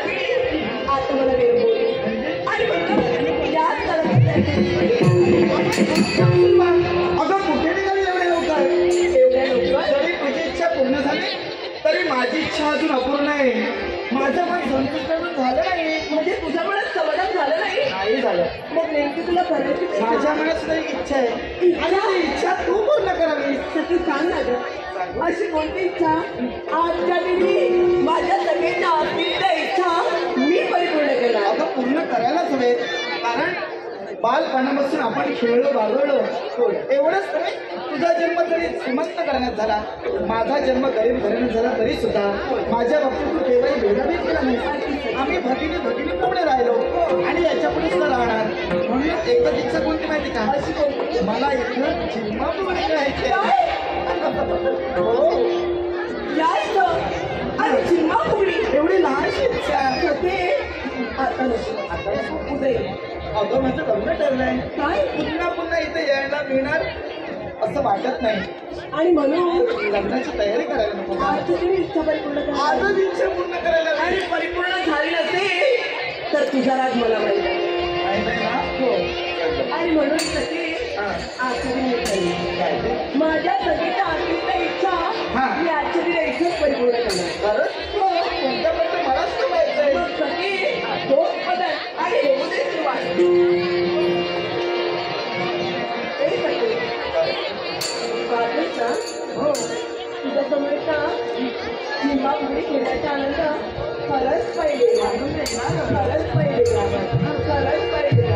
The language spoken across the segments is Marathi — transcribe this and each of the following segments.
आता मला वेळ बोल आणि याच अगं कुठे निघाली एवढ्या लवकर? जरी तुझी इच्छा पूर्ण झाली तरी माझी इच्छा अजून अपूर्ण आहे. माझं मन संतुष्ट झालं नाही. म्हणजे तुझ्या मनात समाधान झालं नाही झालं. मग नेमकी तुला करायची माझ्या मनात सुद्धा एक इच्छा आहे आणि ती इच्छा तू पूर्ण करावी. तू सांग ना गं अशी कोणती इच्छा आजच्या दिवशी माझ्या सगळ्यांच्या असलेल्या इच्छा मी परिपूर्ण करणार. आता पूर्ण करायलाच हवे. कारण बालपणापासून आपण खेळलो बागडलो एवढंच नाही. तुझा जन्म जरी श्रीमंत घराण्यात झाला, माझा जन्म गरीब घराण्यात झाला तरी सुद्धा माझ्या बाबतीत तू केव्हाही भेदाभेद केला नाही. आम्ही भगिनी पुढे राहिलो आणि याच्या पुढे सुद्धा राहणार. म्हणून एकच इच्छा कोणती माहिती का? अशी कोणती? मला इथं चिन्मापुरी राहायचे. हो यायचं आणि चिन्मापुरी एवढी लहानशी इच्छा होते. आता नको आता उदय अगं माझं लग्न ठरलंय. काय पुन्हा इथे यायला मिळणार असं वाटत नाही आणि म्हणून लग्नाची तयारी करायला नको का? आजची तरी इच्छा परिपूर्ण कर. आजच इच्छा पूर्ण करायला आणि परिपूर्ण झाली नसेल तर तुझा राग मला माहिती माहिती ना? हो आणि म्हणून सगळे माझ्या सगळ्याच्या आर्थिक इच्छा मी आजच्या दिवशी इच्छाच परिपूर्ण करणार. खरंच कोणत्यापर्यंत मलाच तर माहिती मग सगळे दोन पदार्थ आणि होऊ दे सुरुवात. हो तुझ्या समोरचा चिंबापुरी खेळायचा आनंद खरंच पाहिजे खरंच पाहिजे खरंच पाहिजे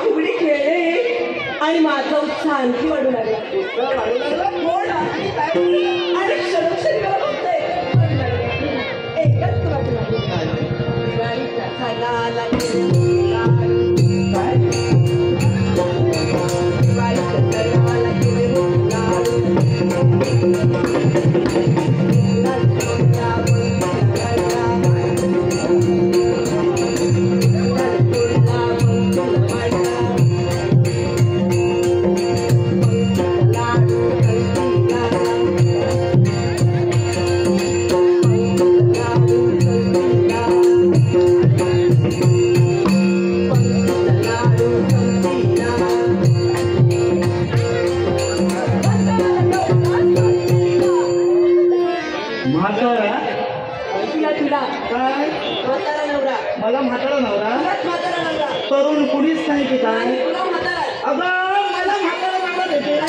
फुगडी खेळले आणि माझा उत्साह आणखी वाढू लागला. वाढू लागला? हो ना. आणि क्षणोक्षणी मला बघतोय एकच वाटू लागली. दिवाळीचा सणाला काय दिवाळीच्या सणाला गेले मला म्हातारा नवरा तरुण कुणीच नाही की काय अगं मला म्हातारा नवरा देते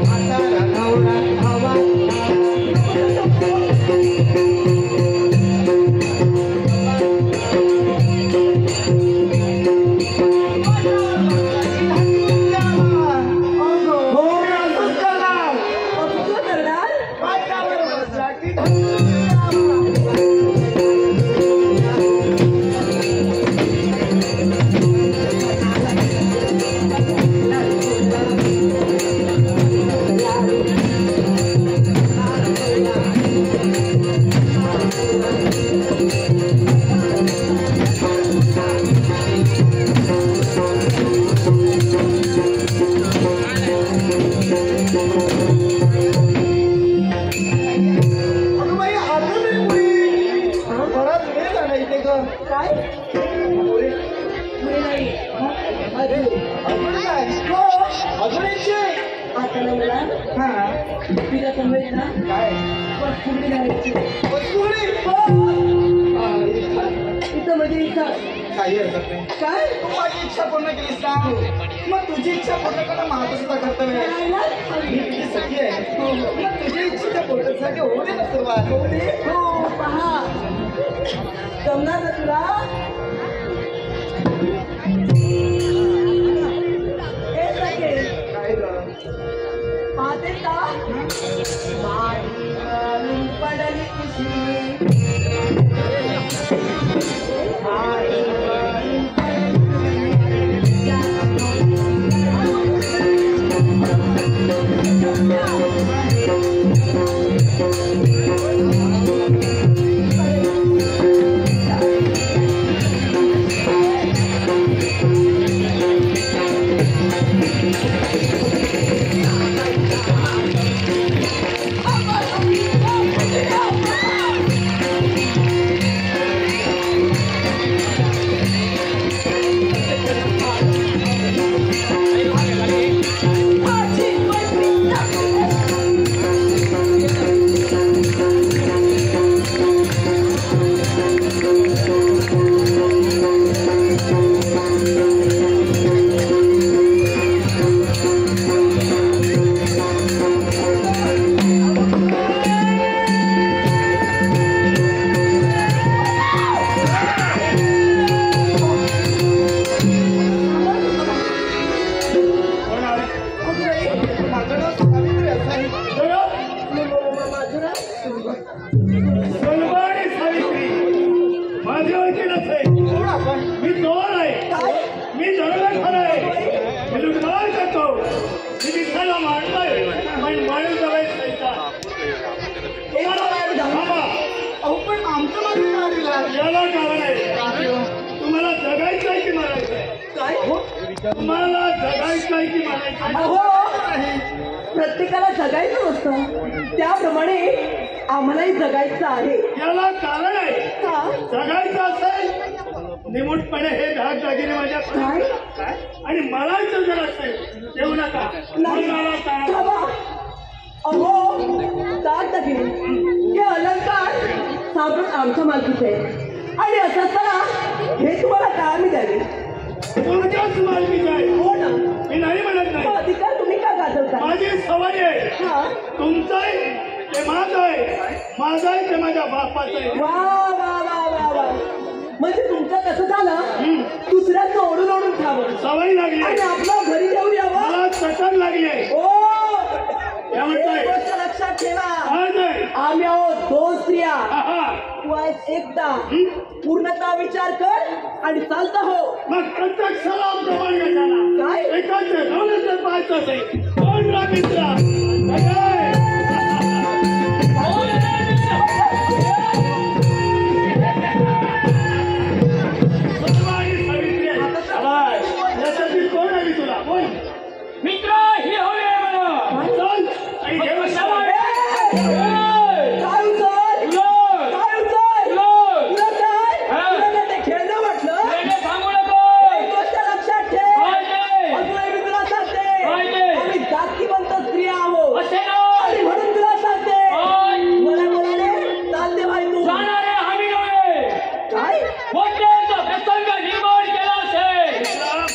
म्हातारा नवरा हवा काही हरकत नाही. काय तू माझी इच्छा पूर्ण केलीस ना मग तुझी इच्छा पूर्ण करणं माझं सुद्धा कर्तव्य आहे. मी तुझी सखी आहे मग तुझ्या इच्छेच्या पूर्णसाठी होऊ दे ना सुरुवात. होऊ दे. हो पहा जमणार ना तुला. काय ग पाहते का पडली खुशी प्रत्येकाला जगायचं असतं त्याप्रमाणे आम्हालाही जगायचं आहे. याला कारण आहे जगायचं असेल निमूटपणे हे दागदागिने माझ्या आणि मला जर असेल देऊ नका. अहो दागदागिने हे अलंकार साबण आमच्या मालकीचे आहे आणि असं असताना हे तुम्हाला काय मी द्यावे. तुमच्याच मालकीच आहे. हो ना मी नाही म्हणत नाही. अधिकार तुम्ही का गाजवता. माझी सवय आहे. तुमचं आहे ते माझं आहे माझं आहे ते माझ्या बापाचं आहे. वा वा यावं सवय लागली आणि आपलं घरी येऊन यावं. मला चटण लागली आहे. ओ काय म्हणताय? एक गोष्ट लक्षात ठेवा, काय नाही आम्ही आहोत दोन स्त्रिया, आहा. तू आहेस एकटा. पूर्णता विचार कर आणि चालता हो. मग प्रत्येक सलाम जवळ कशाला काय? एकाचे दोनच पाहायचं असेल. कोण रा मित्रा काय? कोण आली तुला बोल मित्र ही हवी आहे मला. चल आई काय घेऊन उचल? उलट. काय उचल? उलट. तुला काय? हा. तुला काय ते खेळणं वाटलं? वेगळे सांगू नको. एक गोष्ट लक्षात ठेव. पाहिजे. अजूनही मी तुला सांगते, पाहिजे. आम्ही जातीवंत स्त्रिया आहोत असे आणि नाही. म्हणून तुला सांगते, होय. मला बोलाले चालते भाई तू. जाणारे हमी नव्हे. काय? मोठ्यांचा प्रसंग निर्माण केला असेल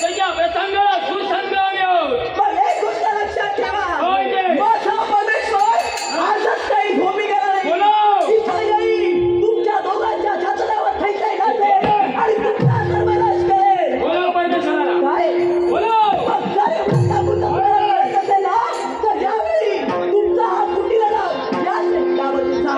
त्याच्या प्रसंगाला सुसंग मिळव. पण एक गोष्ट लक्षात ठेवा, पाहिजे. माझा परमेश्वर आजच काही भूमिका नाही. बोलाव. इथं येईल, तुमच्या दोघांच्या छातल्यावर ठेचा घालेल आणि तुमचा सर्वनाश करेल. बोलाव परमेश्वराला. काय? बोलाव. मग जर एवढं सांगून आपल्याला कळत असेल ना, तर यावेळी तुमचा हा कुटीला लाव. या शेतावर तुझा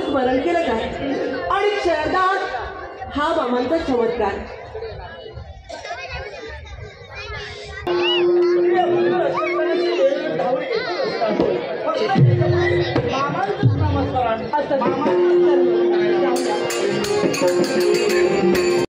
स्मरण केलं काय आणि क्षणात हा मामांचा चमत्कार